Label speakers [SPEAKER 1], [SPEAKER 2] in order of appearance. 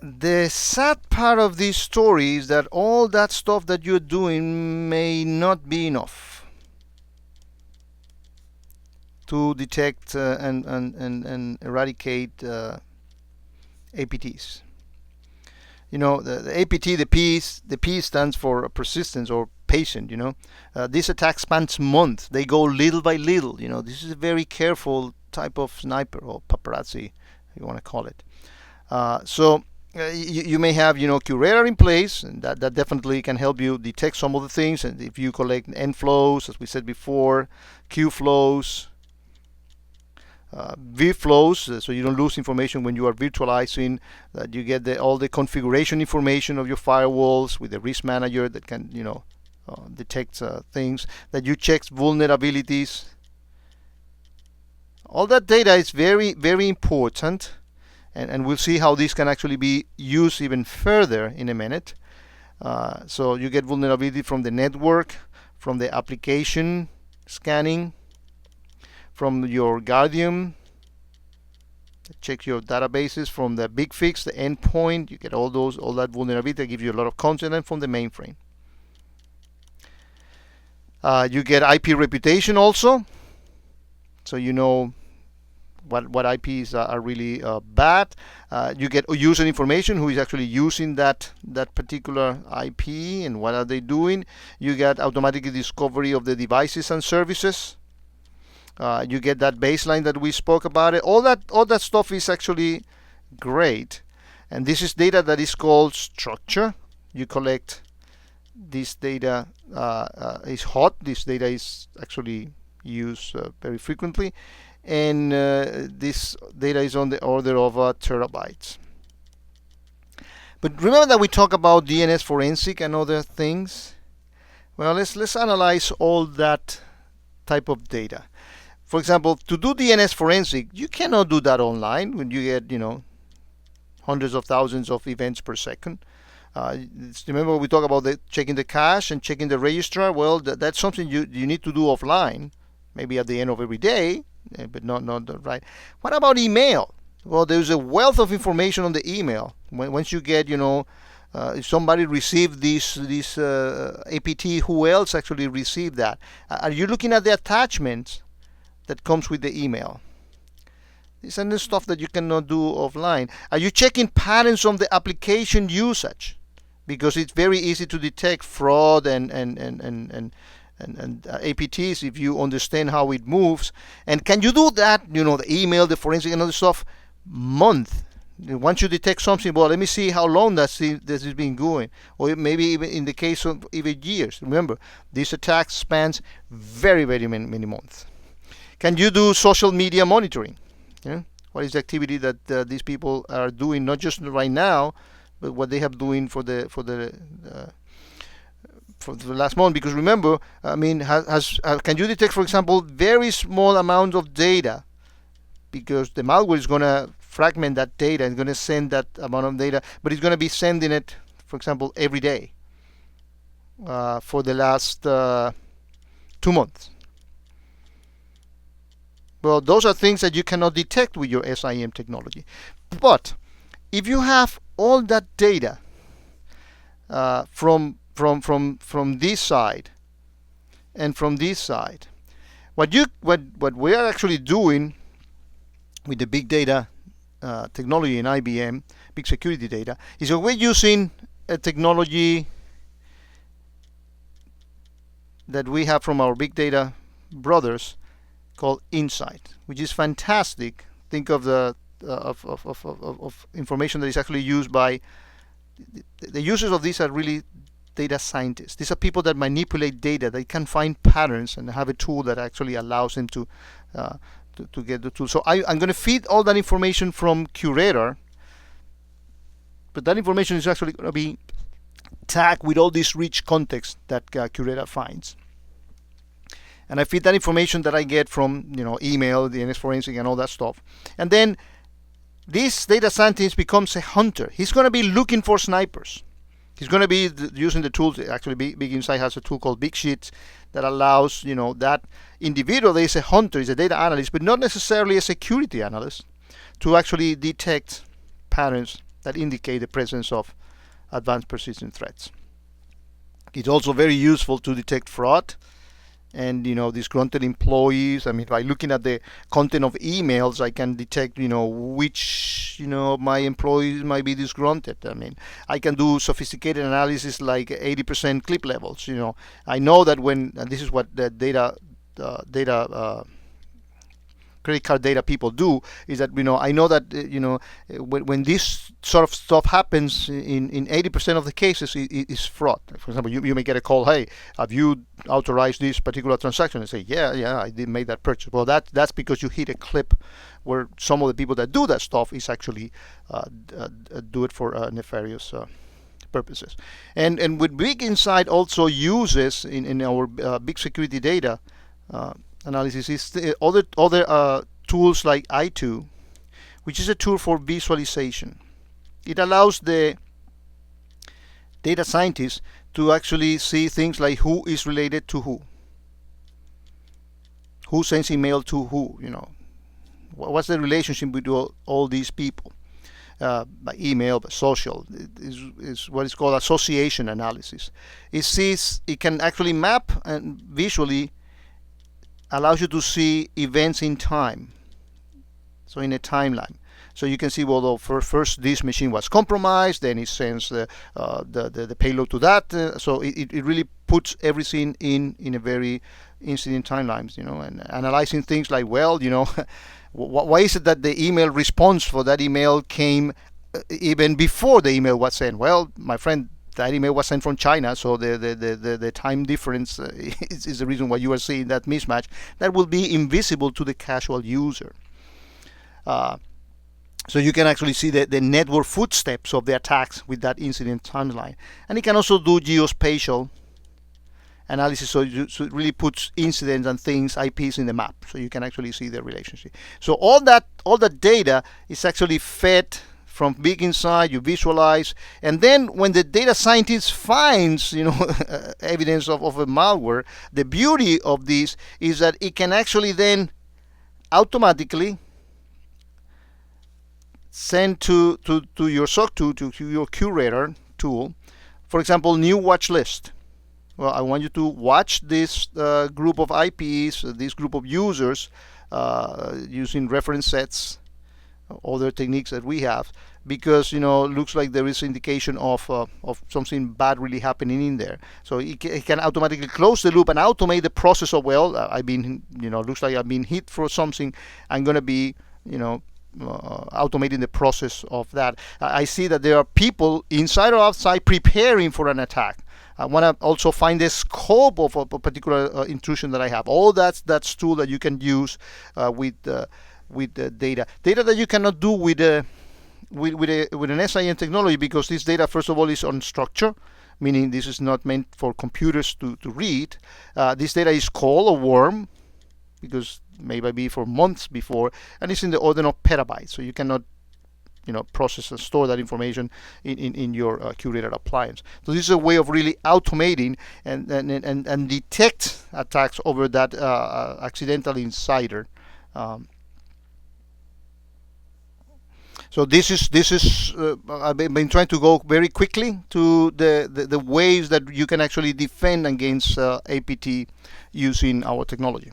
[SPEAKER 1] The sad part of this story is that all that stuff that you're doing may not be enough to detect and eradicate APTs. You know, the APT, the P stands for persistence or patient. This attack spans months. They go little by little. This is a very careful type of sniper or paparazzi, if you want to call it. So you may have curator in place, and that definitely can help you detect some of the things. And if you collect N flows, as we said before, Q flows, V flows, so you don't lose information when you are virtualizing, that you get all the configuration information of your firewalls with the risk manager that can detect things, that you check vulnerabilities. All that data is very, very important, and we'll see how this can actually be used even further in a minute. So you get vulnerability from the network, from the application scanning, from your Guardian, check your databases, from the big fix, the endpoint. You get all that vulnerability that gives you a lot of content, and from the mainframe. You get IP reputation also, so you know what IPs are really bad. You get user information, who is actually using that particular IP and what are they doing. You get automatic discovery of the devices and services. You get that baseline that we spoke about. All that stuff is actually great, and this is data that is called structure. You collect this data is hot. This data is actually used very frequently, and this data is on the order of terabytes. But remember that we talk about DNS forensic and other things. Well, let's analyze all that type of data. For example, to do DNS forensic, you cannot do that online when you get hundreds of thousands of events per second. Remember we talk about checking the cache and checking the registrar. Well, that's something you need to do offline, maybe at the end of every day, but not right. What about email? Well, there's a wealth of information on the email. Once you get, if somebody received this APT, who else actually received that? Are you looking at the attachments that comes with the email? This is the stuff that you cannot do offline. Are you checking patterns on the application usage? Because it's very easy to detect fraud and APTs if you understand how it moves. And can you do that? The email, the forensic, and other stuff, month. Once you detect something, well, let me see how long this is been going, or maybe even in the case of even years. Remember, this attack spans very, very many months. Can you do social media monitoring? What is the activity that these people are doing, not just right now, but what they have doing for the last month? Because remember, can you detect, for example, very small amount of data? Because the malware is going to fragment that data, it's going to send that amount of data, but it's going to be sending it, for example, every day for the last 2 months. Well, those are things that you cannot detect with your SIM technology. But if you have all that data from this side and from this side, what we are actually doing with the big data technology in IBM, big security data, is that we're using a technology that we have from our big data brothers called Insight, which is fantastic. Think of the of information that is actually used by the users of these are really data scientists. These are people that manipulate data. They can find patterns and have a tool that actually allows them to get the tool. So I'm going to feed all that information from Curator, but that information is actually going to be tagged with all this rich context that Curator finds. And I feed that information that I get from email, DNS forensic, and all that stuff. And then this data scientist becomes a hunter. He's going to be looking for snipers. He's going to be using the tools. Actually, Big Insight has a tool called Big Sheets that allows that individual that is a hunter, is a data analyst, but not necessarily a security analyst, to actually detect patterns that indicate the presence of advanced persistent threats. It's also very useful to detect fraud and disgruntled employees. I mean, by looking at the content of emails, I can detect which my employees might be disgruntled. I mean, I can do sophisticated analysis like 80% clip levels. I know that and this is what the data credit card data people do, is that I know that when this sort of stuff happens in 80% of the cases, it's fraud. For example, you may get a call, hey, have you authorized this particular transaction? And say, yeah, I did make that purchase. Well, that's because you hit a clip where some of the people that do that stuff is actually do it for nefarious purposes. And with Big Insight also uses in our big security data analysis is other tools like I2, which is a tool for visualization. It allows the data scientists to actually see things like who is related to who sends email to who, what's the relationship between all these people, by email, by social. It is what is called association analysis. It can actually map and visually allows you to see events in time, so in a timeline. So you can see, well, first this machine was compromised, then it sends the payload to that. So it really puts everything in a very incident timelines, and analyzing things like, well, why is it that the email response for that email came even before the email was sent? Well, my friend, that email was sent from China, so the time difference is the reason why you are seeing that mismatch. That will be invisible to the casual user. So you can actually see the network footsteps of the attacks with that incident timeline. And it can also do geospatial analysis, so it really puts incidents and things, IPs in the map, so you can actually see the relationship. So all that data is actually fed from Big Insight. You visualize, and then when the data scientist finds evidence of a malware, the beauty of this is that it can actually then automatically send to your SOC tool, to your curator tool, for example, new watch list. Well, I want you to watch this group of IPs, this group of users, using reference sets, other techniques that we have, because looks like there is indication of something bad really happening in there. So it can automatically close the loop and automate the process of, well, I've been looks like I've been hit for something. I'm going to be automating the process of that. I see that there are people inside or outside preparing for an attack. I want to also find the scope of a particular intrusion that I have. All that's tool that you can use with the data that you cannot do with an SIM technology, because this data, first of all, is unstructured, meaning this is not meant for computers to read. This data is cold or warm, because maybe for months before, and it's in the order of petabytes, so you cannot process and store that information in your curated appliance. So this is a way of really automating and detect attacks over that accidental insider. So this is I've been trying to go very quickly to the ways that you can actually defend against APT using our technology.